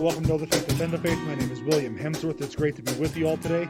welcome to Know the Faith, Defend the Faith. My name is William Hemsworth. It's great to be with you all today.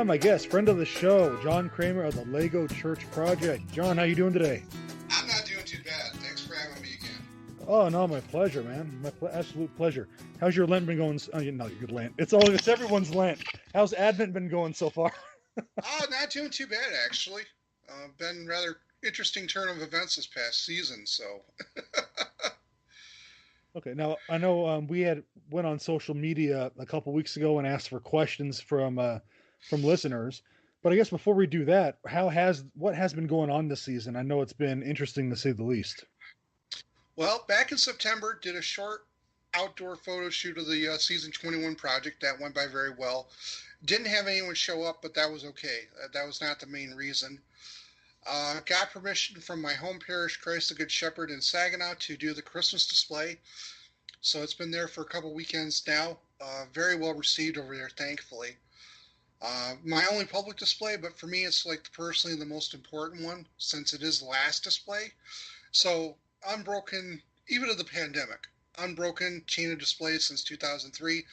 My guest, friend of the show, John Kraemer of the Lego Church Project. John, how you doing today? I'm not doing too bad. Thanks for having me again. Oh, no, my pleasure, man. Absolute pleasure. How's your Lent been going? Oh, no, your Lent. It's everyone's Lent. How's Advent been going so far? Not doing too bad, actually. Been rather interesting turn of events this past season, so. Okay, now I know we went on social media a couple weeks ago and asked for questions from listeners. But I guess before we do that, what has been going on this season? I know it's been interesting to say the least. Well, back in September, did a short outdoor photo shoot of the season 21 project. That went by very well. Didn't have anyone show up, but that was okay. That was not the main reason. Got permission from my home parish, Christ the Good Shepherd in Saginaw, to do the Christmas display. So it's been there for a couple weekends now. Very well received over there, thankfully. My only public display, but for me it's like personally the most important one since it is the last display. So unbroken, even of the pandemic, unbroken chain of displays since 2003.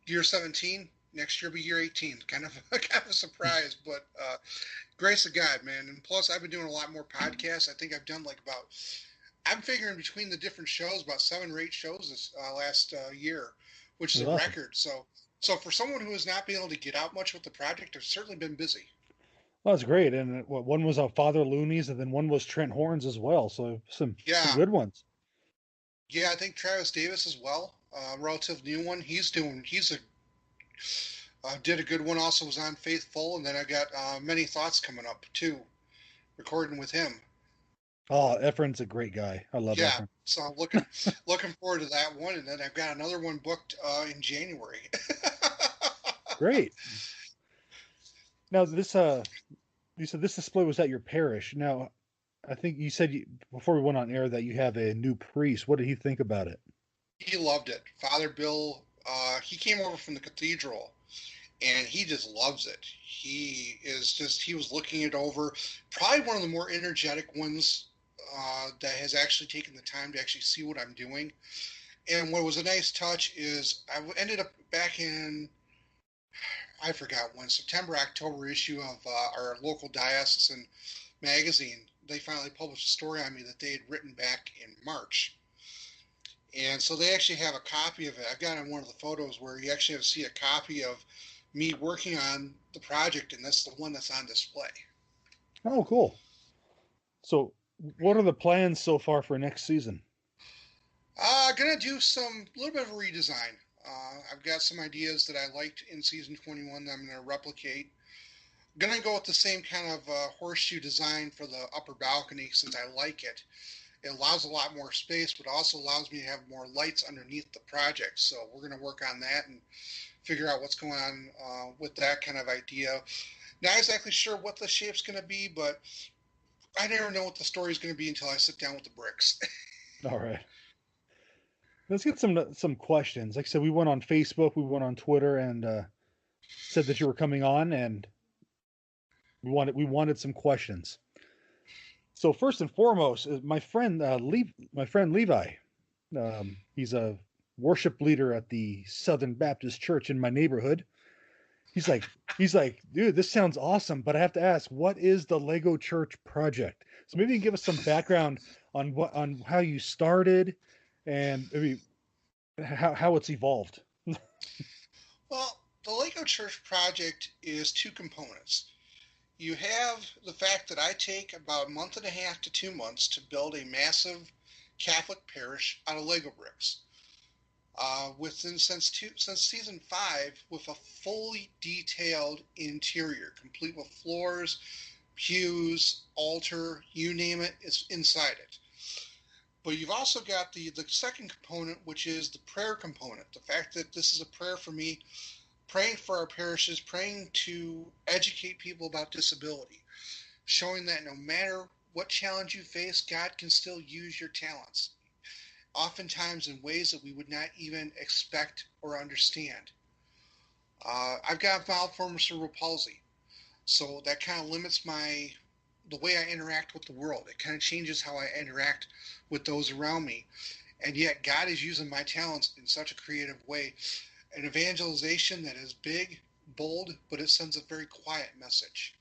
Year 17, next year will be year 18. Kind of a surprise, but grace of God, man. And plus, I've been doing a lot more podcasts. I think I've done I'm figuring between the different shows, about 7 or 8 shows this last year, which is a record. So for someone who has not been able to get out much with the project, I've certainly been busy. Well, that's great. And one was Father Looney's, and then one was Trent Horns as well. So some good ones. Yeah, I think Travis Davis as well, relative new one. Did a good one. Also was on Faithful, and then I got Many Thoughts coming up too, recording with him. Oh, Efren's a great guy. I love Efren. Yeah, so I'm looking forward to that one, and then I've got another one booked in January. Great. Now this you said this display was at your parish. Now, I think you said before we went on air that you have a new priest. What did he think about it? He loved it. Father Bill, he came over from the cathedral, and he just loves it. He was looking it over. Probably one of the more energetic ones that has actually taken the time to actually see what I'm doing. And what was a nice touch is I ended up back in, I forgot when, September, October issue of our local diocesan magazine. They finally published a story on me that they had written back in March. And so they actually have a copy of it. I've got on one of the photos where you actually have to see a copy of me working on the project, and that's the one that's on display. Oh, cool. So what are the plans so far for next season? Gonna do a little bit of a redesign. I've got some ideas that I liked in season 21 that I'm gonna replicate. Gonna go with the same kind of horseshoe design for the upper balcony since I like it. It allows a lot more space, but also allows me to have more lights underneath the project. So we're gonna work on that and figure out what's going on with that kind of idea. Not exactly sure what the shape's gonna be, but I never know what the story's going to be until I sit down with the bricks. All right. Let's get some questions. Like I said, we went on Facebook, we went on Twitter, and said that you were coming on, and we wanted some questions. So first and foremost, my friend Levi. He's a worship leader at the Southern Baptist Church in my neighborhood. He's like, dude, this sounds awesome, but I have to ask, what is the Lego Church Project? So maybe you can give us some background on how you started and maybe how it's evolved. Well, the Lego Church Project is 2 components. You have the fact that I take about a month and a half to 2 months to build a massive Catholic parish out of Lego bricks. Since season 5, with a fully detailed interior, complete with floors, pews, altar, you name it, it's inside it. But you've also got the second component, which is the prayer component. The fact that this is a prayer for me, praying for our parishes, praying to educate people about disability, showing that no matter what challenge you face, God can still use your talents, oftentimes in ways that we would not even expect or understand. I've got mild form of cerebral palsy, so that kind of limits the way I interact with the world. It kind of changes how I interact with those around me. And yet God is using my talents in such a creative way. An evangelization that is big, bold, but it sends a very quiet message.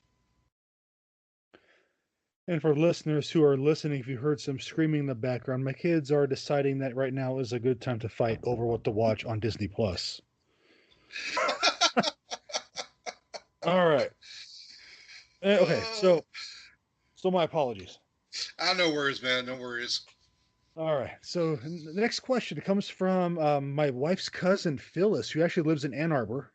And for listeners who are listening, if you heard some screaming in the background, my kids are deciding that right now is a good time to fight over what to watch on Disney Plus. All right. Okay. uh, So my apologies. no worries, man. No worries. All right. So the next question comes from my wife's cousin Phyllis, who actually lives in Ann Arbor,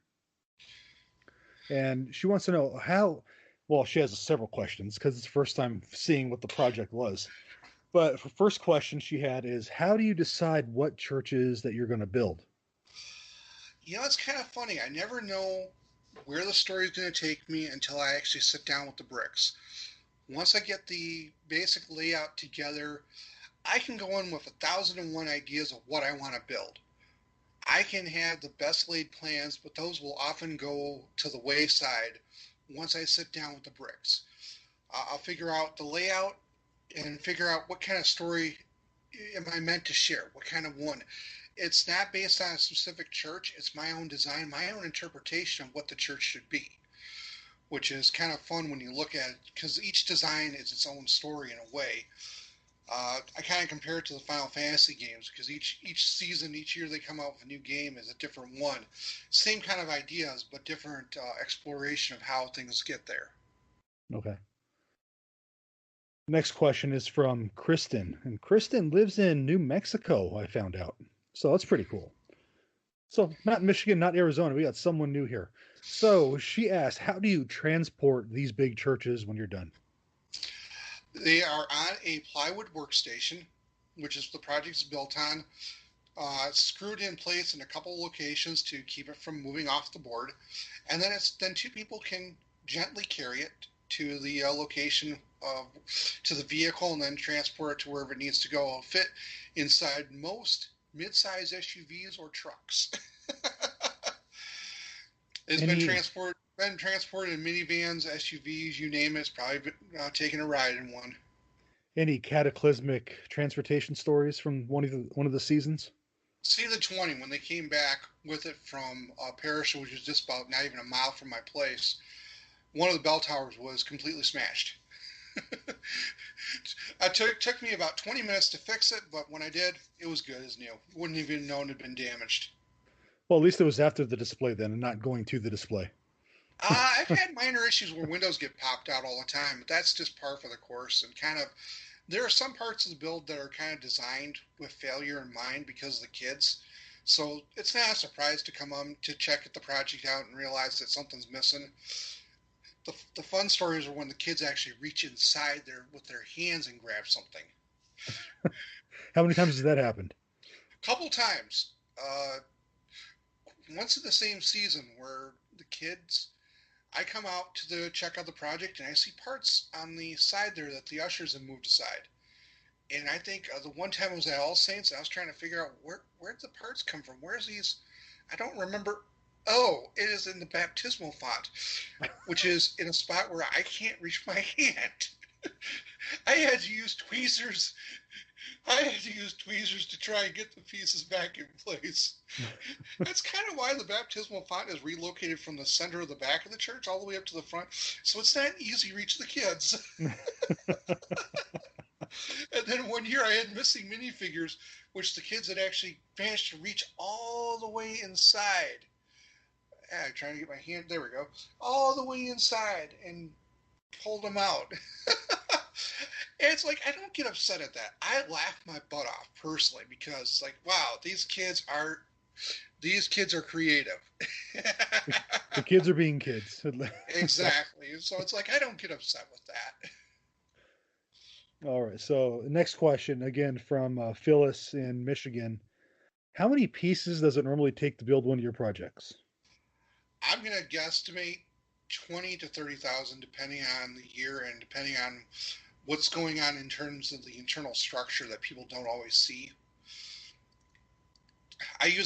and she wants to know how. Well, she has several questions because it's the first time seeing what the project was. But her first question she had is, how do you decide what churches that you're going to build? It's kind of funny. I never know where the story is going to take me until I actually sit down with the bricks. Once I get the basic layout together, I can go in with 1,001 ideas of what I want to build. I can have the best laid plans, but those will often go to the wayside once I sit down with the bricks. I'll figure out the layout and figure out what kind of story am I meant to share, what kind of one. It's not based on a specific church, it's my own design, my own interpretation of what the church should be, which is kind of fun when you look at it because each design is its own story in a way. I kind of compare it to the Final Fantasy games because each season, each year they come out with a new game is a different one. Same kind of ideas, but different exploration of how things get there. Okay. Next question is from Kristen, and Kristen lives in New Mexico. I found out, so that's pretty cool. So not Michigan, not Arizona. We got someone new here. So she asked, how do you transport these big churches when you're done? They are on a plywood workstation, which is the project is built on. Screwed in place in a couple locations to keep it from moving off the board, and then two people can gently carry it to the location to the vehicle and then transport it to wherever it needs to go. It'll fit inside most mid-size SUVs or trucks. It's Any been transported in minivans, SUVs, you name it. It's probably been, taken a ride in one. any cataclysmic transportation stories from one of the seasons? Season 20, when they came back with it from Parish, which was just about not even a mile from my place, one of the bell towers was completely smashed. It took me about 20 minutes to fix it, but when I did, it was good as new. Wouldn't even known it had been damaged. Well, at least it was after the display then, and not going to the display. I've had minor issues where windows get popped out all the time, but that's just par for the course. And kind of, there are some parts of the build that are kind of designed with failure in mind because of the kids. So it's not a surprise to come on to check the project out and realize that something's missing. The fun stories are when the kids actually reach inside there with their hands and grab something. How many times has that happened? A couple times. Once in the same season where the kids I come out to check out the project and I see parts on the side there that the ushers have moved aside. And I think the one time I was at All Saints, I was trying to figure out where did the parts come from? Where's these? I don't remember. Oh, it is in the baptismal font, which is in a spot where I can't reach my hand. I had to use tweezers. I had to use tweezers to try and get the pieces back in place. That's kind of why the baptismal font is relocated from the center of the back of the church all the way up to the front. So it's not an easy reach the kids. And then one year I had missing minifigures, which the kids had actually managed to reach all the way inside. Trying to get my hand, there we go, all the way inside and pulled them out. And it's like, I don't get upset at that. I laugh my butt off personally because it's like, wow, these kids are creative. The kids are being kids. Exactly. So it's like, I don't get upset with that. All right. So next question again from Phyllis in Michigan. How many pieces does it normally take to build one of your projects? I'm going to guesstimate 20 to 30,000 depending on the year and depending on what's going on in terms of the internal structure that people don't always see. I'd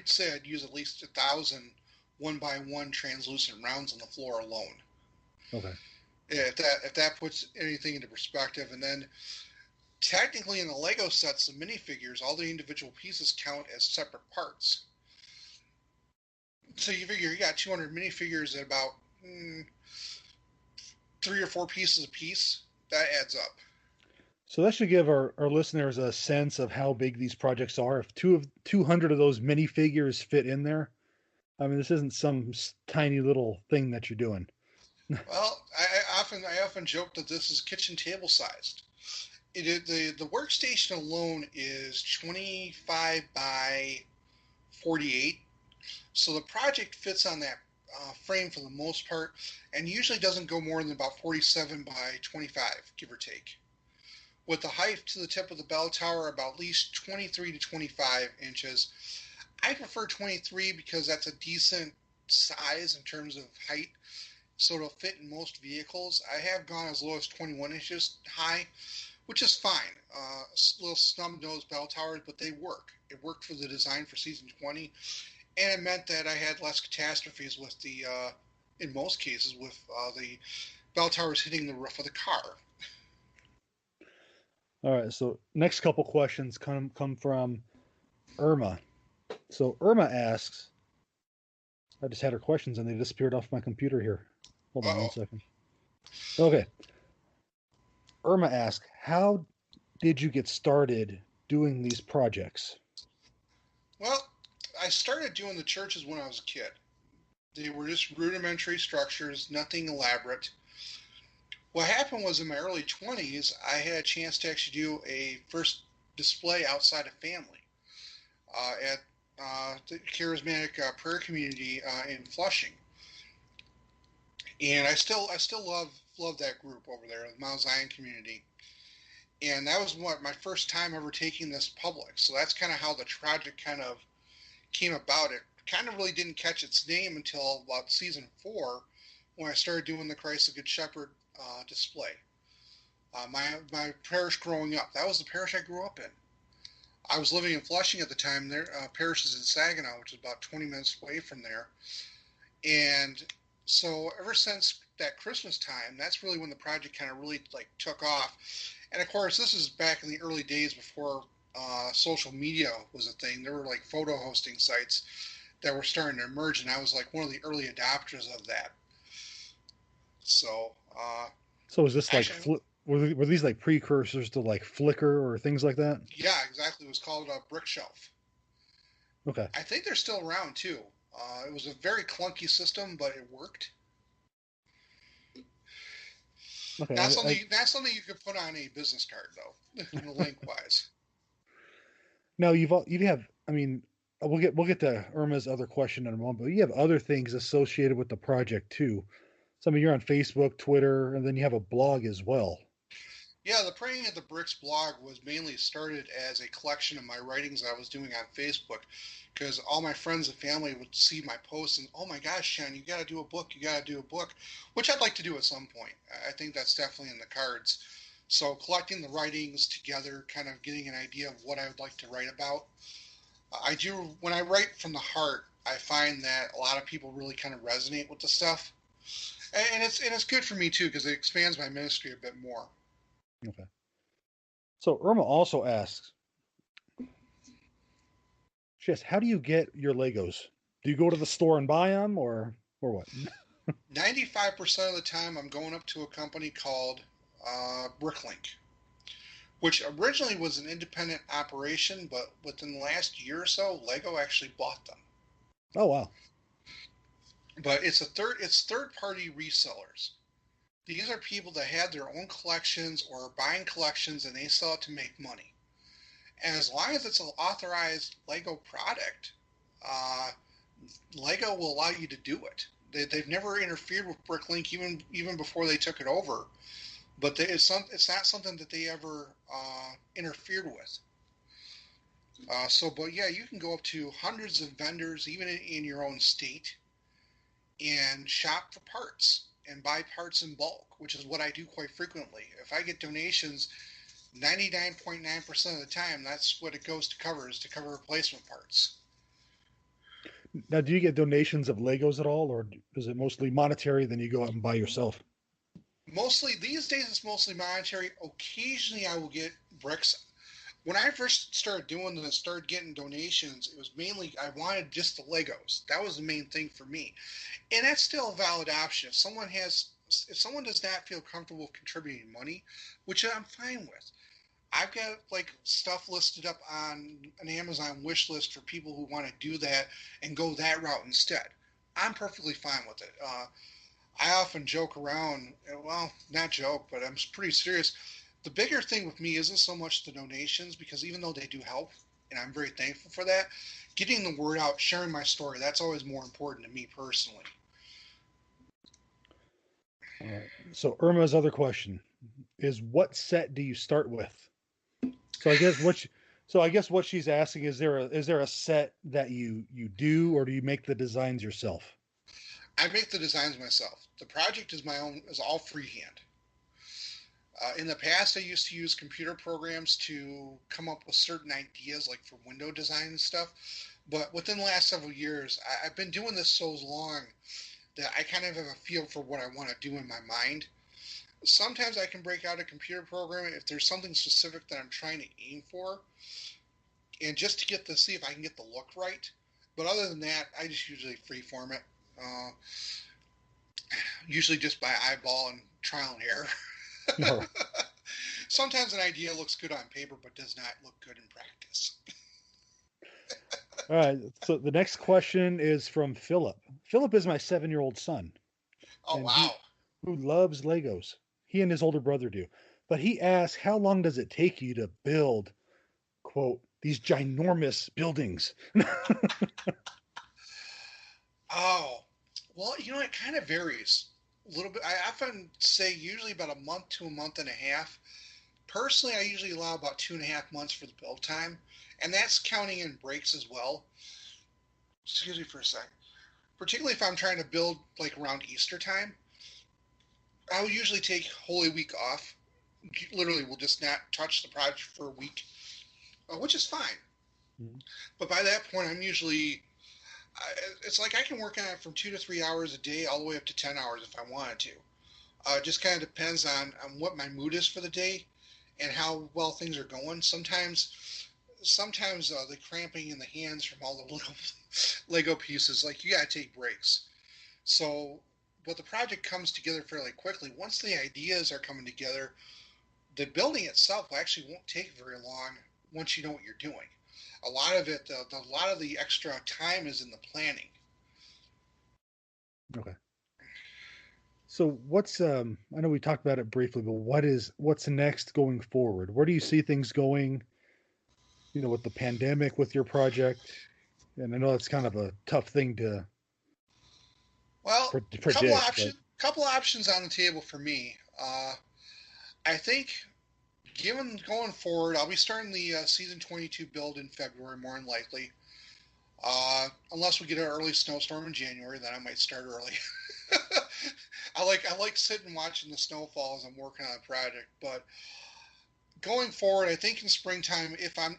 say I'd use at least 1,000 one by one translucent rounds on the floor alone. Okay. If that puts anything into perspective, and then technically in the Lego sets, the minifigures, all the individual pieces count as separate parts. So you figure you got 200 minifigures at about 3 or 4 pieces a piece. That adds up. So that should give our listeners a sense of how big these projects are. If 200 of those minifigures fit in there, I mean, this isn't some tiny little thing that you're doing. Well, I often joke that this is kitchen table sized. The workstation alone is 25 by 48, so the project fits on that frame for the most part, and usually doesn't go more than about 47 by 25, give or take. With the height to the tip of the bell tower about at least 23 to 25 inches. I prefer 23 because that's a decent size in terms of height, so it'll fit in most vehicles. I have gone as low as 21 inches high, which is fine. Little snub-nosed bell towers, but they work. It worked for the design for season 20, and it meant that I had less catastrophes with in most cases, with the bell towers hitting the roof of the car. All right, so next couple questions come from Irma. So Irma asks, I just had her questions and they disappeared off my computer here. Hold on 1 second. Okay. Irma asks, how did you get started doing these projects? Well, I started doing the churches when I was a kid. They were just rudimentary structures, nothing elaborate. What happened was in my early 20s, I had a chance to actually do a first display outside of family at the charismatic prayer community in Flushing, and I still love that group over there, the Mount Zion community. And that was my first time ever taking this public. So that's kind of how the project kind of came about. It kind of really didn't catch its name until about season 4, when I started doing the Christ the Good Shepherd display. My parish growing up, that was the parish I grew up in. I was living in Flushing at the time. Their parish is in Saginaw, which is about 20 minutes away from there. And so ever since that Christmas time, that's really when the project kind of really took off. And of course, this is back in the early days before social media was a thing. There were photo hosting sites that were starting to emerge, and I was one of the early adopters of that. So, so is this actually, were these precursors to Flickr or things like that? Yeah, exactly. It was called a Brick Shelf. Okay. I think they're still around too. It was a very clunky system, but it worked. Okay, not something you could put on a business card though, link-wise. No, you have. I mean, we'll get to Irma's other question in a moment, but you have other things associated with the project too. So I mean, you're on Facebook, Twitter, and then you have a blog as well. Yeah, the Praying at the Bricks blog was mainly started as a collection of my writings I was doing on Facebook, because all my friends and family would see my posts and, oh my gosh, Sean, you got to do a book, which I'd like to do at some point. I think that's definitely in the cards. So collecting the writings together, kind of getting an idea of what I would like to write about. When I write from the heart, I find that a lot of people really kind of resonate with the stuff. And it's good for me too, because it expands my ministry a bit more. Okay. So Irma also asks, she asks, how do you get your Legos? Do you go to the store and buy them, or what? 95% of the time, I'm going up to a company called Bricklink, which originally was an independent operation, but within the last year or so, Lego actually bought them. Oh wow! But it's third-party resellers. These are people that have their own collections or are buying collections, and they sell it to make money. And as long as it's an authorized Lego product, Lego will allow you to do it. They've never interfered with Bricklink even before they took it over, but it's not something that they ever interfered with. But yeah, you can go up to hundreds of vendors, even in your own state, and shop for parts and buy parts in bulk, which is what I do quite frequently. If I get donations, 99.9% of the time, that's what it goes to cover, is to cover replacement parts. Now, do you get donations of Legos at all, or is it mostly monetary, then you go out and buy yourself? Mostly these days, it's mostly monetary. Occasionally, I will get bricks. When I first started doing this, started getting donations, it was mainly I wanted just the Legos. That was the main thing for me, and that's still a valid option. If someone does not feel comfortable contributing money, which I'm fine with, I've got like stuff listed up on an Amazon wish list for people who want to do that and go that route instead. I'm perfectly fine with it. I often joke around, well, not joke, but I'm pretty serious. The bigger thing with me isn't so much the donations, because even though they do help, and I'm very thankful for that, getting the word out, sharing my story, that's always more important to me personally. All right. So Irma's other question is, what set do you start with? So I guess what she, so I guess what she's asking, is there a set that you do, or do you make the designs yourself? I make the designs myself. The project is my own, is all freehand. In the past, I used to use computer programs to come up with certain ideas, like for window design and stuff. But within the last several years, I've been doing this so long that I kind of have a feel for what I want to do in my mind. Sometimes I can break out a computer program if there's something specific that I'm trying to aim for, and just to get to see if I can get the look right. But other than that, I just usually freeform it, uh, usually just by eyeball and trial and error. All right. Sometimes an idea looks good on paper but does not look good in practice. All right. So the next question is from Philip. Philip is my 7-year-old son, Oh, and wow. who loves Legos. He and his older brother do. But he asks, how long does it take you to build, quote, these ginormous buildings? Oh, well, it kind of varies a little bit. I often say usually about a month to a month and a half. Personally, I usually allow about 2.5 months for the build time, and that's counting in breaks as well. Excuse me for a second. Particularly if I'm trying to build like around Easter time, I'll usually take Holy Week off. Literally, we'll just not touch the project for a week, which is fine. Mhm. But by that point, it's like I can work on it from 2 to 3 hours a day, all the way up to 10 hours if I wanted to. It just kind of depends on what my mood is for the day and how well things are going. Sometimes the cramping in the hands from all the little Lego pieces, like you gotta take breaks. So, but the project comes together fairly quickly. Once the ideas are coming together, the building itself actually won't take very long once you know what you're doing. A lot of it, a lot of the extra time is in the planning. Okay. So what's I know we talked about it briefly, but what's next going forward? Where do you see things going, with the pandemic with your project? And I know that's kind of a tough thing to Well, couple predict, but couple options on the table for me. I think, given going forward, I'll be starting the season 22 build in February, more than likely. Unless we get an early snowstorm in January, then I might start early. I like sitting and watching the snowfall as I'm working on a project. But going forward, I think in springtime,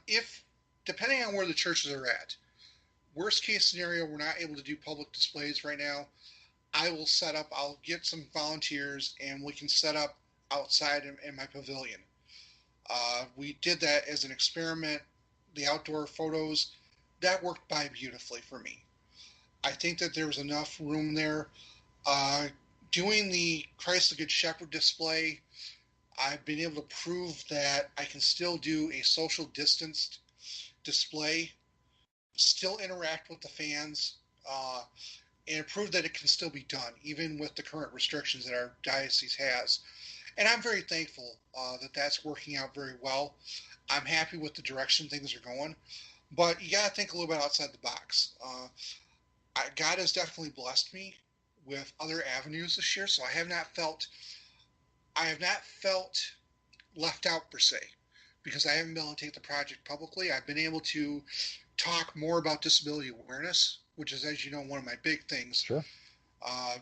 if depending on where the churches are at, worst case scenario, we're not able to do public displays right now. I'll get some volunteers and we can set up outside in my pavilion. We did that as an experiment. The outdoor photos, that worked by beautifully for me. I think that there was enough room there. Uh, Doing the Christ the Good Shepherd display, I've been able to prove that I can still do a social distanced display, still interact with the fans, and prove that it can still be done, even with the current restrictions that our diocese has. And I'm very thankful that that's working out very well. I'm happy with the direction things are going, but you got to think a little bit outside the box. God has definitely blessed me with other avenues this year, so I have not felt left out per se, because I haven't been able to take the project publicly. I've been able to talk more about disability awareness, which is, as you know, one of my big things. sure. Uh,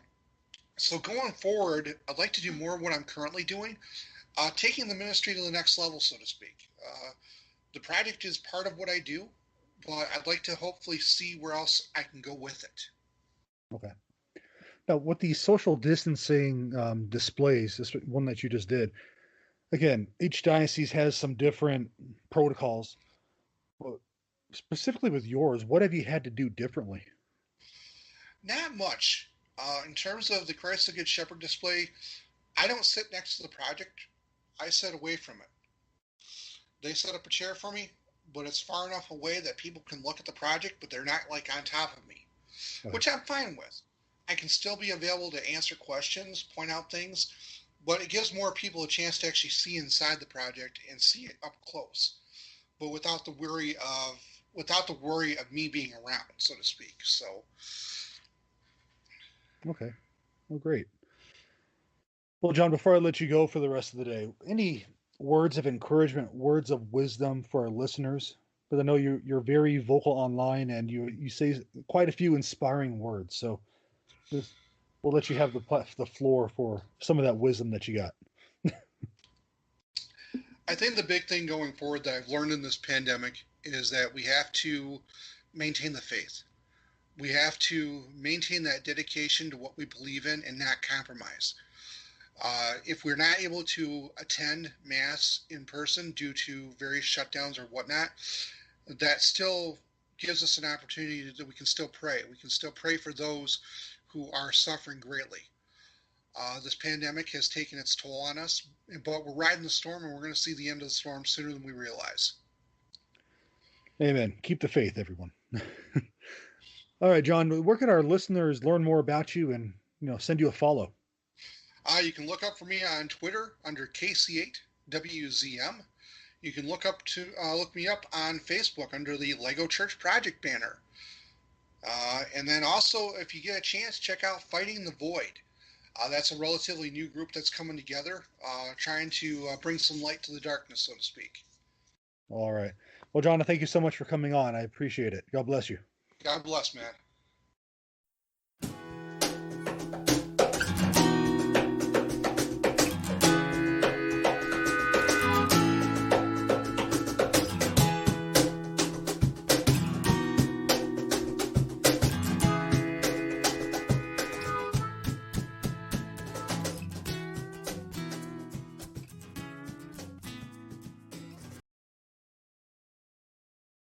so going forward, I'd like to do more of what I'm currently doing, taking the ministry to the next level, so to speak. The project is part of what I do, but I'd like to hopefully see where else I can go with it. Okay. Now, with the social distancing displays, this one that you just did, again, each diocese has some different protocols. Well, specifically with yours, what have you had to do differently? Not much. In terms of the Christ the Good Shepherd display, I don't sit next to the project. I sit away from it. They set up a chair for me, but it's far enough away that people can look at the project, but they're not like on top of me, Okay. which I'm fine with. I can still be available to answer questions, point out things, but it gives more people a chance to actually see inside the project and see it up close, but without the worry of me being around, so to speak. So Okay. Well, great. Well, John, before I let you go for the rest of the day, any words of encouragement, words of wisdom for our listeners? Because I know you're very vocal online and you say quite a few inspiring words. So this, we'll let you have the floor for some of that wisdom that you got. I think the big thing going forward that I've learned in this pandemic is that we have to maintain the faith. We have to maintain that dedication to what we believe in and not compromise. If we're not able to attend Mass in person due to various shutdowns or whatnot, that still gives us an opportunity that we can still pray. We can still pray for those who are suffering greatly. This pandemic has taken its toll on us, but we're riding the storm and we're going to see the end of the storm sooner than we realize. Amen. Keep the faith, everyone. All right, John. Where can our listeners learn more about you and send you a follow? You can look up for me on Twitter under KC8WZM. You can look me up on Facebook under the Lego Church Project banner. And then also, if you get a chance, check out Fighting the Void. That's a relatively new group that's coming together, trying to bring some light to the darkness, so to speak. All right. Well, John, thank you so much for coming on. I appreciate it. God bless you. God bless, man.